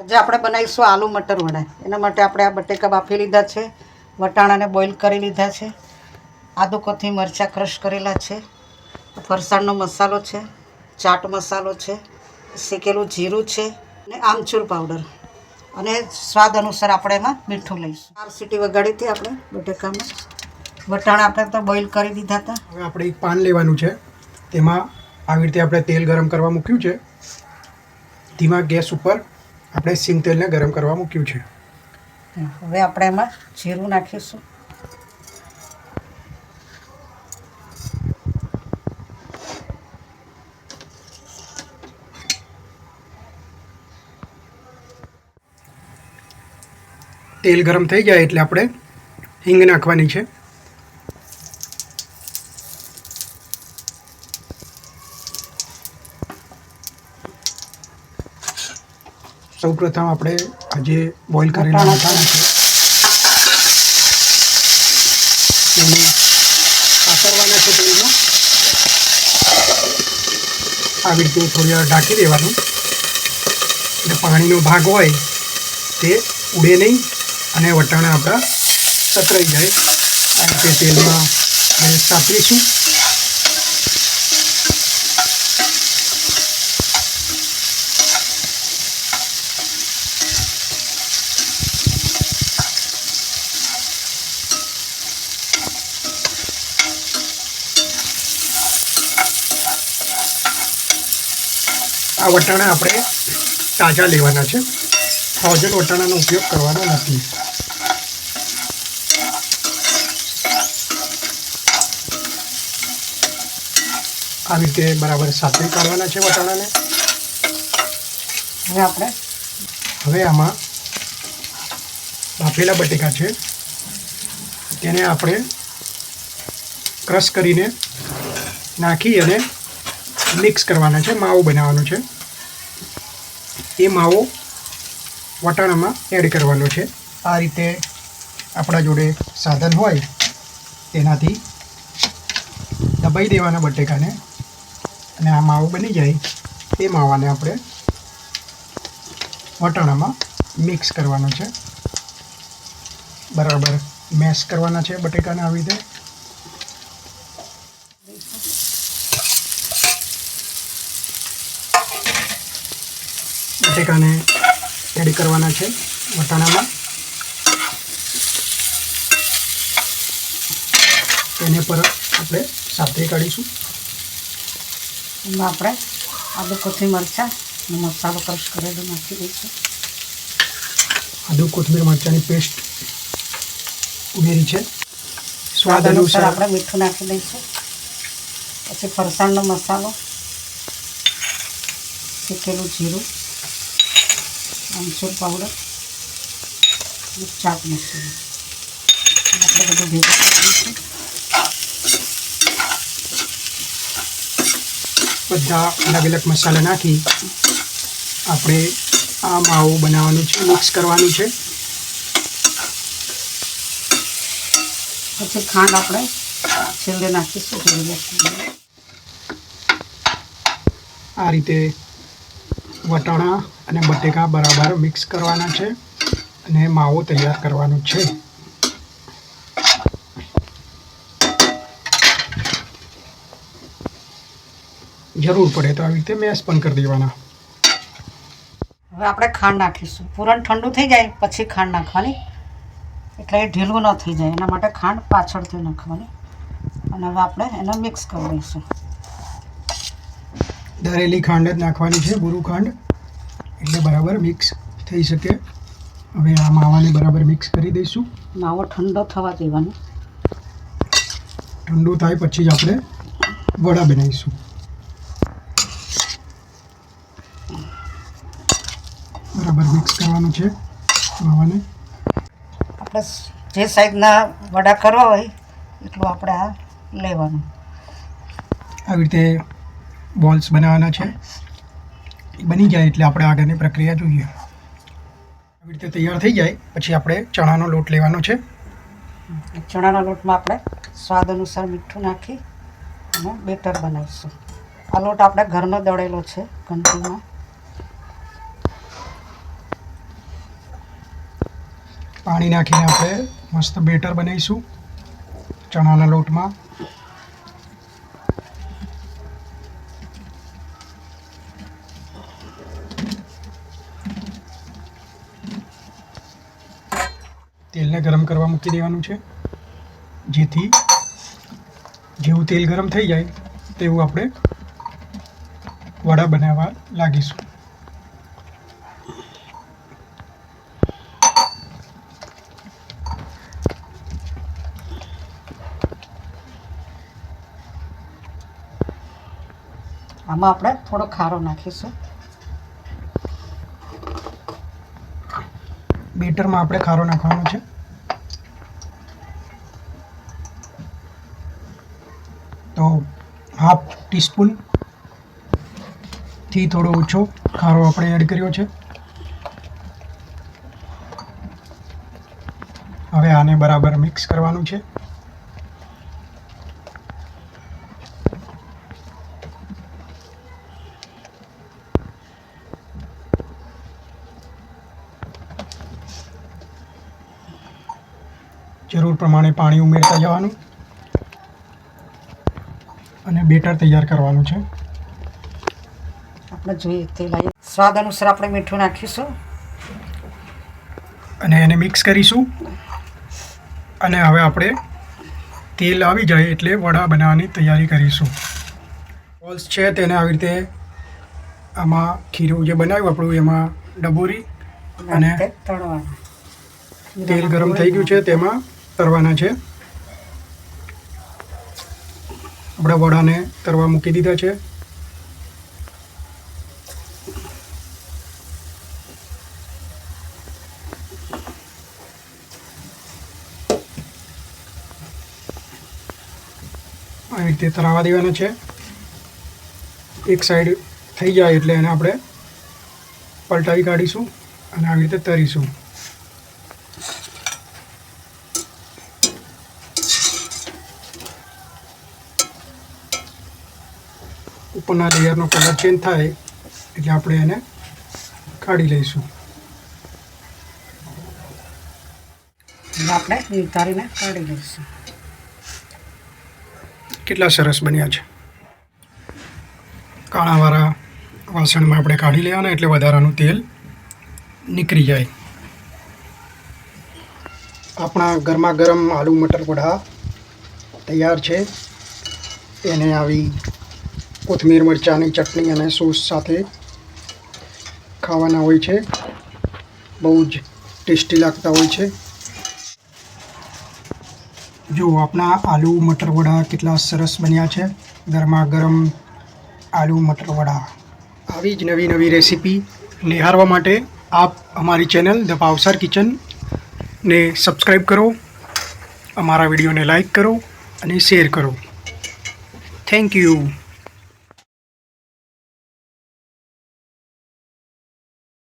આજે આપણે બનાવીશું આલુ મટર વડા. એના માટે આપણે આ બટેકા બાફી લીધા છે, વટાણાને બોઇલ કરી લીધા છે, આદુ કોથમી મરચાં ક્રશ કરેલા છે, ફરસાણનો મસાલો છે, ચાટ મસાલો છે, શેકેલું જીરું છે અને આમચૂર પાવડર અને સ્વાદ અનુસાર આપણે એમાં મીઠું લઈશું. 4 સીટી વગાડી હતી આપણે બટેકામાં. વટાણા આપણે તો બોઇલ કરી દીધા હતા. હવે આપણે એક પાન લેવાનું છે, તેમાં આવી રીતે આપણે તેલ ગરમ કરવા મૂક્યું છે. ધીમા ગેસ ઉપર આપણે સિંગ તેલને ગરમ કરવા મૂક્યું છે. હવે આપણે એમાં જીરું નાખીશું. તેલ ગરમ થઈ જાય એટલે આપણે હિંગ નાખવાની છે. સૌપ્રથમ આપણે આજે બોઇલ કરેલા વટાણા છે તેને સાતરવાના છે. તેલમાં આવી રીતે થોડી વાર ઢાંકી દેવાનું એટલે પાણીનો ભાગ હોય તે ઉડે નહીં અને વટાણા આપણા સતરાઈ જાય. આ રીતે તેલમાં સાતરીશું. આ વટાણા આપણે તાજા લેવાના છે, ફ્રોઝન વટાણાનો ઉપયોગ કરવાનો નથી. આવી રીતે બરાબર સાતરી કાઢવાના છે વટાણાને. હવે આમાં બાફેલા બટેકા છે તેને આપણે ક્રશ કરીને નાખી અને મિક્સ કરવાના છે. માવો બનાવવાનો છે. એ માવો વટાણામાં એડ કરવાનો છે. આ રીતે આપણા જોડે સાધન હોય તેનાથી દબાઈ દેવાના બટેકાને અને આ માવો બની જાય એ માવાને આપણે વટાણામાં મિક્સ કરવાનો છે. બરાબર મેશ કરવાના છે બટેકાને આવી રીતે. બટેકાને એડ કરવાના છે વટાણામાં. તેને પર આપણે સાતરી કાઢીશું. એમાં આપણે આદુ કોથમી મરચાં અને મસાલો ક્રશ કરેલો નાખી દઈશું. આદુ કોથમીર મરચાંની પેસ્ટ ઉમેરી છે. સ્વાદ અનુસાર આપણે મીઠું નાખી દઈશું. પછી ફરસાણનો મસાલો, શેકેલું જીરું, આમચૂર પાવડર, ચાટ મસાલો આપણે બધું ભેગું કરી દઈશું. બધા અલગ અલગ મસાલા નાખી આપણે આ માવો બનાવવાનું છે, મિક્સ કરવાનું છે. પછી ખાંડ આપણે છેલ્લે નાખીશું. આ રીતે વટાણા અને બટેકા બરાબર મિક્સ કરવાના છે અને માવો તૈયાર કરવાનો છે. જરૂર પડે તો આવી રીતે મેશ પણ કરી દેવાના. હવે આપણે ખાંડ નાખીશું. પૂરણ ઠંડુ થઈ જાય પછી ખાંડ નાખવાની, એટલે એ ઢીલું ન થઈ જાય એના માટે ખાંડ પાછળથી નાખવાની. અને હવે આપણે એને મિક્સ કરી દઈશું. દરેલી ખાંડ જ નાખવાની છે, બુરું ખાંડ, એટલે બરાબર મિક્સ થઈ શકે. હવે આ માવાને બરાબર મિક્સ કરી દઈશું. માવો ઠંડો થવા દેવાનો. ઠંડુ થાય પછી જ આપણે વડા બનાવીશું. બરાબર મિક્સ કરવાનું છે માવાને. આપણે જે સાઈઝના વડા કરવા હોય એટલું આપણે આ લેવાનું. આવી રીતે બોલ્સ બનાવવાના છે. બની જાય એટલે આપણે આગળની પ્રક્રિયા જોઈએ. આવી રીતે તૈયાર થઈ જાય પછી આપણે ચણાનો લોટ લેવાનો છે. ચણાના લોટમાં આપણે સ્વાદ અનુસાર મીઠું નાખી અને બેટર બનાવીશું. આ લોટ આપણે ઘરનો દળેલો છે ઘંટીમાં. પાણી નાખીને આપણે મસ્ત બેટર બનાવીશું ચણાના લોટમાં. તેલને ગરમ કરવા મૂકી દેવાનું છે, જેથી જેવું તેલ ગરમ થઈ જાય તેવું આપણે વડા બનાવવા લાગીશું. આમાં આપણે થોડો ખારો નાખીશું. બેટરમાં આપણે ખારો નાખવાનો છે. તો 1/2 ટીસ્પૂન થી થોડો ઓછો ખારો આપણે એડ કર્યો છે. હવે આને બરાબર મિક્સ કરવાનું છે. જરૂર પ્રમાણે પાણી ઉમેરતા જવાનું અને બેટર તૈયાર કરવાનું છે. આપણે જોઈએ તેલ આવી સ્વાદ અનુસાર આપણે મીઠું નાખીશું અને એને મિક્સ કરીશું. અને હવે આપણે તેલ આવી જાય એટલે વડા બનાવવાની તૈયારી કરીશું. બોલ્સ છે તેને આવી રીતે આમાં ખીરું જે બનાવ્યું આપણું એમાં ડબોરી અને તળવાના. તેલ ગરમ થઈ ગયું છે તેમાં તરવાના છે. આપણે વડાને તરવા મૂકી દીધા છે. આવી રીતે તરાવા દેવાના છે. એક સાઈડ થઈ જાય એટલે એને આપણે પલટાવી કાઢીશું અને આવી રીતે તરીશું. ઉપરના લેયરનો કલર ચેન્જ થાય એટલે આપણે એને કાઢી લઈશું. આપણે નિતારીને કાઢી લઈશું. કેટલા સરસ બન્યા છે. કાણાવાળા વાસણમાં આપણે કાઢી લેવાના એટલે વધારાનું તેલ નીકળી જાય. આપણા ગરમા ગરમ આલુ મટર વડા તૈયાર છે. એને આવી કોથમીર મરચાંની ચટણી અને સોસ સાથે ખાવાના હોય છે. બહુ જ ટેસ્ટી લાગતા હોય છે. જો આપણા આલુ મટર વડા કેટલા સરસ બન્યા છે. ગરમા ગરમ આલુ મટર વડા. આવી જ નવી નવી રેસીપી નિહાળવા માટે આપ અમારી ચેનલ ધ ભાવસાર કિચનને સબસ્ક્રાઈબ કરો, અમારા વિડીયોને લાઈક કરો અને શેર કરો. Thank you.